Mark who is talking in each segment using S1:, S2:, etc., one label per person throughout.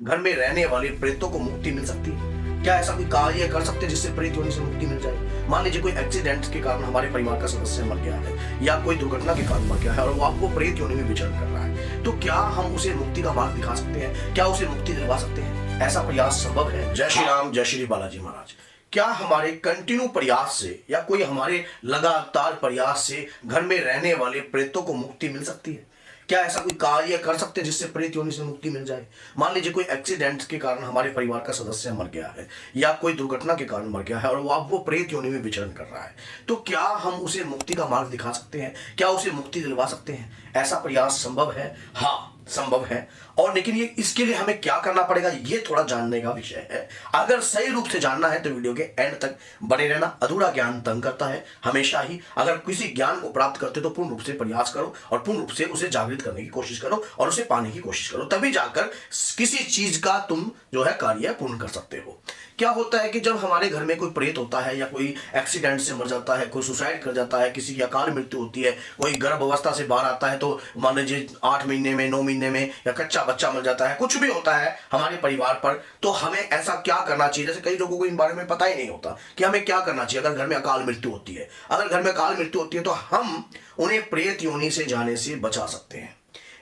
S1: घर में रहने वाले प्रेतों को मुक्ति मिल सकती है? क्या ऐसा कोई कार्य कर सकते हैं जिससे प्रेत होने से मुक्ति मिल जाए? मान लीजिए कोई एक्सीडेंट के कारण हमारे परिवार का सदस्य मर गया है या कोई दुर्घटना के कारण मर गया है और वो आपको प्रेत योनि में विचरण कर रहा है, तो क्या हम उसे मुक्ति का मार्ग दिखा सकते हैं? क्या उसे मुक्ति दिलवा सकते हैं? ऐसा प्रयास संभव है? जय श्री राम, जय श्री बालाजी महाराज। क्या हमारे कंटिन्यू प्रयास से या कोई हमारे लगातार प्रयास से घर में रहने वाले प्रेतों को मुक्ति मिल सकती है? क्या ऐसा कोई कार्य कर सकते हैं जिससे प्रेत योनि से मुक्ति मिल जाए? मान लीजिए कोई एक्सीडेंट के कारण हमारे परिवार का सदस्य मर गया है या कोई दुर्घटना के कारण मर गया है और वो प्रेत योनि में विचरण कर रहा है, तो क्या हम उसे मुक्ति का मार्ग दिखा सकते हैं? क्या उसे मुक्ति दिलवा सकते हैं? ऐसा प्रयास संभव है? हाँ, संभव है। और लेकिन ये इसके लिए हमें क्या करना पड़ेगा, ये थोड़ा जानने का विषय है। अगर सही रूप से जानना है तो वीडियो के एंड तक बने रहना। अधूरा ज्ञान तंग करता है हमेशा ही। अगर किसी ज्ञान को प्राप्त करते तो पूर्ण रूप से प्रयास करो और पूर्ण रूप से उसे जागृत करने की कोशिश करो और उसे पाने की कोशिश करो, तभी जाकर किसी चीज का तुम जो है कार्य पूर्ण कर सकते हो। क्या होता है कि जब हमारे घर में कोई प्रेत होता है या कोई एक्सीडेंट से मर जाता है, कोई सुसाइड कर जाता है, किसी की अकाल मृत्यु होती है, कोई गर्भ अवस्था से बाहर आता है, तो मान लीजिए 8 महीने में, 9 महीने में, या कच्चा बच्चा मर जाता है, कुछ भी होता है हमारे परिवार पर, तो हमें ऐसा क्या करना चाहिए? जैसे कई लोगों को इन बारे में पता ही नहीं होता कि हमें क्या करना चाहिए अगर घर में अकाल मृत्यु होती है। अगर घर में अकाल मृत्यु होती है तो हम उन्हें प्रेत योनि से जाने से बचा सकते हैं,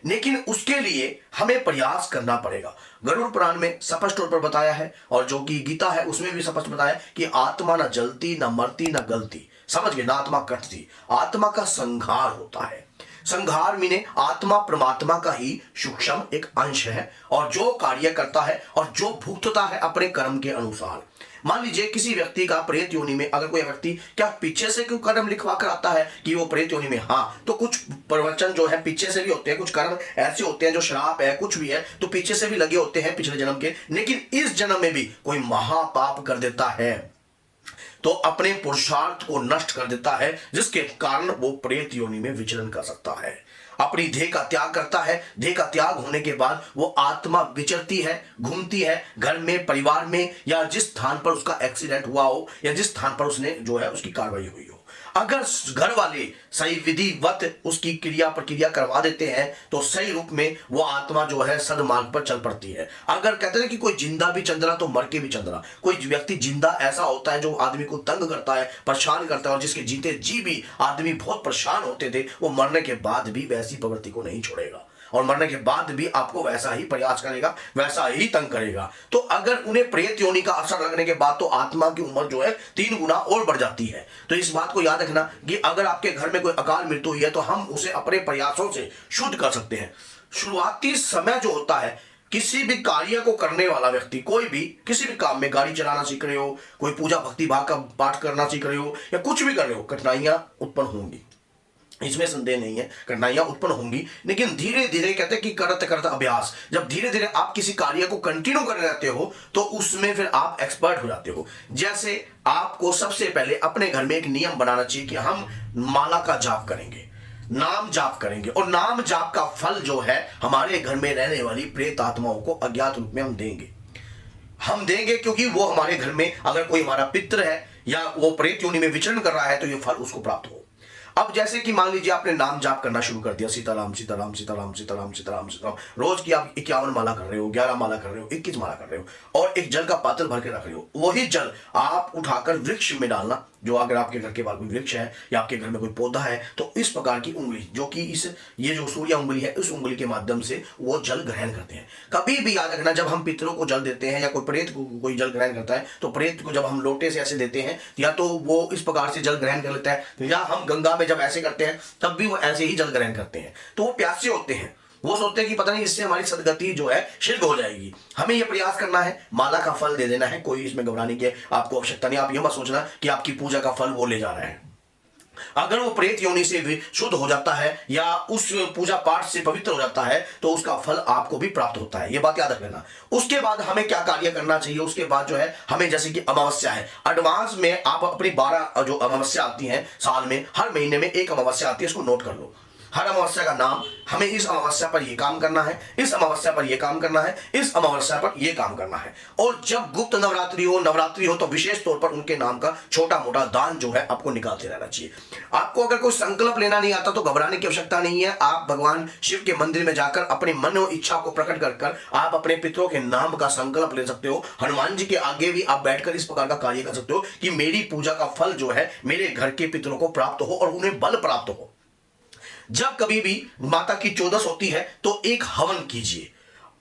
S1: लेकिन उसके लिए हमें प्रयास करना पड़ेगा। गरुड़ पुराण में स्पष्ट तौर पर बताया है और जो कि गीता है उसमें भी स्पष्ट बताया कि आत्मा न जलती, न मरती, न गलती। समझ गए ना? आत्मा कटती, आत्मा का संहार होता है। संहार मीने आत्मा परमात्मा का ही सूक्ष्म एक अंश है और जो कार्य करता है और जो भुगतता है अपने कर्म के अनुसार। मान लीजिए किसी व्यक्ति का प्रेत योनि में, अगर कोई व्यक्ति क्या पीछे से क्यों कर्म लिखवा कर आता है कि वो प्रेत योनि में, हाँ, तो कुछ प्रवचन जो है पीछे से भी होते हैं, कुछ कर्म ऐसे होते हैं जो श्राप है, कुछ भी है तो पीछे से भी लगे होते हैं पिछले जन्म के। लेकिन इस जन्म में भी कोई महापाप कर देता है तो अपने पुरुषार्थ को नष्ट कर देता है, जिसके कारण वो प्रेत योनि में विचरण कर सकता है। अपनी देह का त्याग करता है। देह का त्याग होने के बाद वो आत्मा विचरती है, घूमती है घर में, परिवार में, या जिस स्थान पर उसका एक्सीडेंट हुआ हो या जिस स्थान पर उसने जो है उसकी कार्रवाई हुई हो। अगर घर वाले सही विधिवत उसकी क्रिया प्रक्रिया करवा देते हैं तो सही रूप में वो आत्मा जो है सदमार्ग पर चल पड़ती है। अगर कहते हैं कि कोई जिंदा भी चंद्रा तो मर के भी चंद्रा, कोई व्यक्ति जिंदा ऐसा होता है जो आदमी को तंग करता है, परेशान करता है, और जिसके जीते जी भी आदमी बहुत परेशान होते थे, वो मरने के बाद भी वैसी प्रवृत्ति को नहीं छोड़ेगा और मरने के बाद भी आपको वैसा ही प्रयास करेगा, वैसा ही तंग करेगा। तो अगर उन्हें प्रेत योनि का असर लगने के बाद तो आत्मा की उम्र जो है 3 गुना और बढ़ जाती है। तो इस बात को याद रखना कि अगर आपके घर में कोई अकाल मृत्यु हुई है तो हम उसे अपने प्रयासों से शुद्ध कर सकते हैं। शुरुआती समय जो होता है, किसी भी कार्य को करने वाला व्यक्ति, कोई भी किसी भी काम में, गाड़ी चलाना सीख रहे हो, कोई पूजा भक्ति भाग का पाठ करना सीख रहे हो या कुछ भी कर रहे हो, कठिनाइयां उत्पन्न होंगी, इसमें संदेह नहीं है, कठिनाइयां उत्पन्न होंगी। लेकिन धीरे धीरे कहते हैं कि करते करते अभ्यास, जब धीरे धीरे आप किसी कार्य को कंटिन्यू कर रहते हो तो उसमें फिर आप एक्सपर्ट हो जाते हो। जैसे आपको सबसे पहले अपने घर में एक नियम बनाना चाहिए कि हम माला का जाप करेंगे, नाम जाप करेंगे, और नाम जाप का फल जो है हमारे घर में रहने वाली प्रेत आत्माओं को अज्ञात रूप में हम देंगे, क्योंकि वो हमारे घर में अगर कोई हमारा पितृ है या वो प्रेत योनि में विचरण कर रहा है तो ये फल उसको प्राप्त हो। अब जैसे कि मान लीजिए आपने नाम जाप करना शुरू कर दिया, सीताराम सीताराम सीताराम सीताराम सीताराम सीताराम, रोज की आप 51 माला कर रहे हो, 11 माला कर रहे हो, 21 माला कर रहे हो, और एक जल का पात्र भर के रख रहे हो। वही जल आप उठाकर वृक्ष में डालना, जो अगर आपके घर के बाहर कोई वृक्ष है या आपके घर में कोई पौधा है तो इस प्रकार की उंगली, जो कि ये जो सूर्य उंगली है, इस उंगली के माध्यम से वो जल ग्रहण करते हैं। कभी भी याद रखना, जब हम पितरों को जल देते हैं या कोई प्रेत को कोई जल ग्रहण करता है तो प्रेत को जब हम लोटे से ऐसे देते हैं, या तो वो इस प्रकार से जल ग्रहण कर लेता है, या हम गंगा में जब ऐसे करते हैं तब भी वो ऐसे ही जल ग्रहण करते हैं। तो वो प्यासे होते हैं, वो सोचते हैं कि पता नहीं इससे हमारी सदगति जो है शीघ्र हो जाएगी। हमें यह प्रयास करना है, माला का फल दे देना है, कोई इसमें घबराने की आपको आवश्यकता नहीं। आप ये मत सोचना कि आपकी पूजा का फल वो ले जा रहे हैं। अगर वो प्रेत योनि से भी शुद्ध हो जाता है या उस पूजा पाठ से पवित्र हो जाता है तो उसका फल आपको भी प्राप्त होता है, ये बात याद रखना। उसके बाद हमें क्या कार्य करना चाहिए? उसके बाद जो है हमें, जैसे कि अमावस्या है, एडवांस में आप अपनी 12 जो अमावस्या आती हैं साल में, हर महीने में एक अमावस्या आती है, इसको नोट कर लो। हर अमावस्या का नाम, हमें इस अमावस्या पर यह काम करना है, इस अमावस्या पर यह काम करना है, इस अमावस्या पर यह काम करना है। और जब गुप्त नवरात्रि हो तो विशेष तौर पर उनके नाम का छोटा मोटा दान जो है आपको निकालते रहना चाहिए। आपको अगर कोई संकल्प लेना नहीं आता तो घबराने की आवश्यकता नहीं है। आप भगवान शिव के मंदिर में जाकर अपनी मनो इच्छा को प्रकट कर आप अपने पितरों के नाम का संकल्प ले सकते हो। हनुमान जी के आगे भी आप बैठकर इस प्रकार का कार्य कर सकते हो कि मेरी पूजा का फल जो है मेरे घर के पितरों को प्राप्त हो और उन्हें बल प्राप्त हो। जब कभी भी माता की चौदस होती है तो एक हवन कीजिए,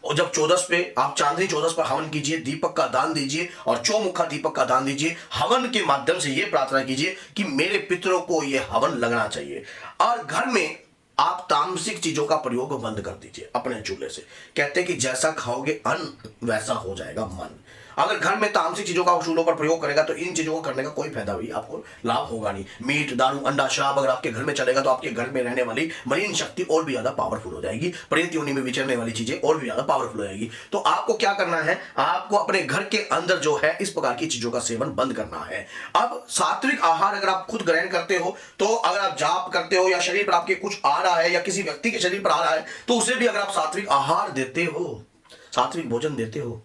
S1: और जब चौदस पे आप चांदनी चौदस पर हवन कीजिए, दीपक का दान दीजिए और चौमुखा दीपक का दान दीजिए। हवन के माध्यम से यह प्रार्थना कीजिए कि मेरे पितरों को यह हवन लगना चाहिए। और घर में आप तामसिक चीजों का प्रयोग बंद कर दीजिए अपने चूल्हे से। कहते हैं कि जैसा खाओगे अन्न वैसा हो जाएगा मन। अगर घर में तामसिक चीजों का चूल्हों पर प्रयोग करेगा तो इन चीजों को करने का कोई फायदा भी आपको लाभ होगा नहीं। मीट, दारू, अंडा, शराब अगर आपके घर में चलेगा तो आपके घर में रहने वाली मलिन शक्ति और भी ज्यादा पावरफुल हो जाएगी। प्रेत योनि में विचरने वाली चीजें और भी ज्यादा पावरफुल हो जाएगी। तो आपको क्या करना है, आपको अपने घर के अंदर जो है इस प्रकार की चीजों का सेवन बंद करना है। अब सात्विक आहार अगर आप खुद ग्रहण करते हो, तो अगर आप जाप करते हो या शरीर पर आपके कुछ आ रहा है या किसी व्यक्ति के शरीर पर आ रहा है तो उसे भी अगर आप सात्विक आहार देते हो, सात्विक भोजन देते हो,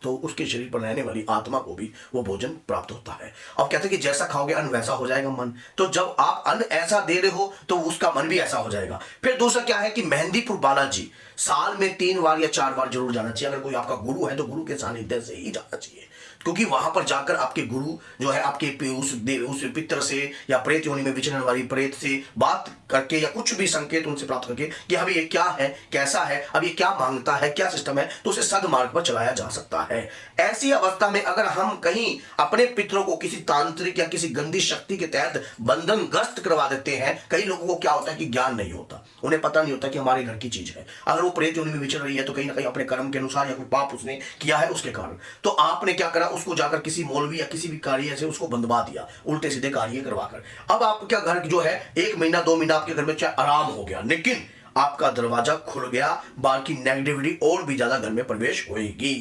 S1: तो उसके शरीर पर रहने वाली आत्मा को भी वो भोजन प्राप्त होता है। अब कहते हैं कि जैसा खाओगे अन्न वैसा हो जाएगा मन। तो जब आप अन्न ऐसा दे रहे हो तो उसका मन भी ऐसा हो जाएगा। फिर दूसरा क्या है कि मेहंदीपुर बालाजी साल में 3 बार या 4 बार जरूर जाना चाहिए। अगर कोई आपका गुरु है तो गुरु के सानिध्य से ही जाना चाहिए, क्योंकि वहां पर जाकर आपके गुरु जो है आपके उस पितर से या प्रेत योनि में विचरण वाली प्रेत से बात करके या कुछ भी संकेत उनसे प्राप्त करके कि अभी ये क्या है, कैसा है, अब ये क्या मांगता है, क्या सिस्टम है, तो उसे सदमार्ग पर चलाया जा सकता है। ऐसी अवस्था में अगर हम कहीं अपने पितरों को किसी तांत्रिक या किसी गंदी शक्ति के तहत बंधनग्रस्त करवा देते हैं, कई लोगों को क्या होता है कि ज्ञान नहीं होता, उन्हें पता नहीं होता कि हमारे घर की चीज है। अगर वो प्रेत योनि में विचर रही है तो कहीं ना कहीं अपने कर्म के अनुसार या कोई पाप उसने किया है उसके कारण, तो आपने क्या करा, उसको जाकर किसी मौलवी या किसी भी कार्य से उसको बंधवा दिया, उल्टे सीधे कार्य करवाकर। अब आपका घर जो है 1 महीना 2 महीना आपके घर में चाहे आराम हो गया, लेकिन आपका दरवाजा खुल गया, बाहर की नेगेटिविटी और भी ज्यादा घर में प्रवेश होगी।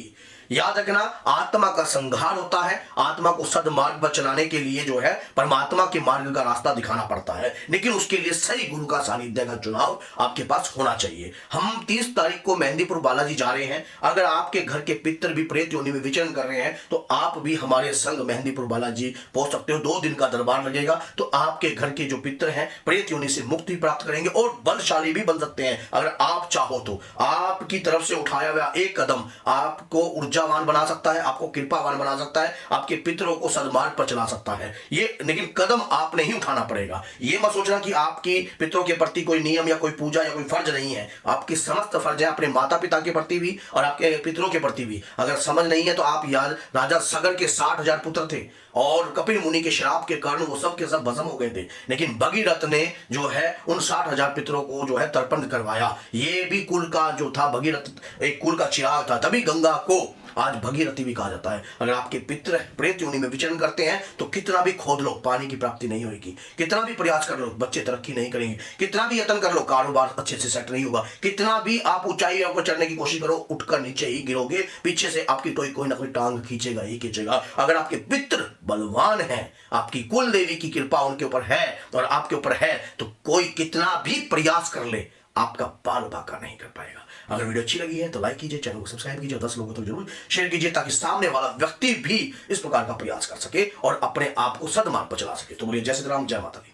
S1: याद रखना, आत्मा का संहार होता है। आत्मा को सदमार्ग पर चलाने के लिए जो है परमात्मा के मार्ग का रास्ता दिखाना पड़ता है, लेकिन उसके लिए सही गुरु का सानिध्य का चुनाव आपके पास होना चाहिए। हम 30 तारीख को मेहंदीपुर बालाजी जा रहे हैं। अगर आपके घर के पितर भी प्रेत योनि में विचरण कर रहे हैं तो आप भी हमारे संग मेहंदीपुर बालाजी पहुंच सकते हो। 2 दिन का दरबार लगेगा, तो आपके घर के जो पितर हैं प्रेत योनि से मुक्ति प्राप्त करेंगे और बलशाली भी बन सकते हैं। अगर आप चाहो तो आपकी तरफ से उठाया हुआ एक कदम आपको ऊर्जावान बना सकता है, आपको कृपावान बना सकता है, आपके पितरों को सदमार्ग पर चला सकता है। ये लेकिन कदम आपने ही उठाना पड़ेगा। ये मत सोचना कि आपकी पितरों के प्रति कोई नियम या कोई पूजा या कोई फर्ज नहीं है। आपकी समस्त फर्ज है अपने माता पिता के प्रति भी और आपके पितरों के प्रति भी। अगर समझ नहीं है तो आप याद, राजा सगर के 60,000 पुत्र थे और कपिल मुनि के श्राप के कारण वो सब के सब भस्म हो गए थे, लेकिन भगीरथ ने जो है उन 60,000 पितरों को जो है तर्पण करवाया। ये भी कुल का जो था, भगीरथ एक कुल का चिराग था, तभी गंगा को आज भगीरथी भी कहा जाता है। अगर आपके पितर प्रेत योनि में विचरण करते हैं तो कितना भी खोद लो पानी की प्राप्ति नहीं होगी, कितना भी प्रयास कर लो बच्चे तरक्की नहीं करेंगे, कितना भी यत्न कर लो कारोबार अच्छे से सेट नहीं होगा, कितना भी आप ऊंचाई पर चढ़ने की कोशिश करो उठकर नीचे ही गिरोगे, पीछे से आपकी कोई ना कोई टांग खींचेगा ही खींचेगा। अगर आपके पितर बलवान है, आपकी कुल देवी की कृपा उनके ऊपर है और आपके ऊपर है, तो कोई कितना भी प्रयास कर ले आपका बाल बाका नहीं कर पाएगा। अगर वीडियो अच्छी लगी है तो लाइक कीजिए, चैनल को सब्सक्राइब कीजिए, 10 लोगों तक जरूर शेयर कीजिए ताकि सामने वाला व्यक्ति भी इस प्रकार का प्रयास कर सके और अपने आप को सदमार्ग पर चला सके। तो बोलिए जय श्री राम, जय माता दी।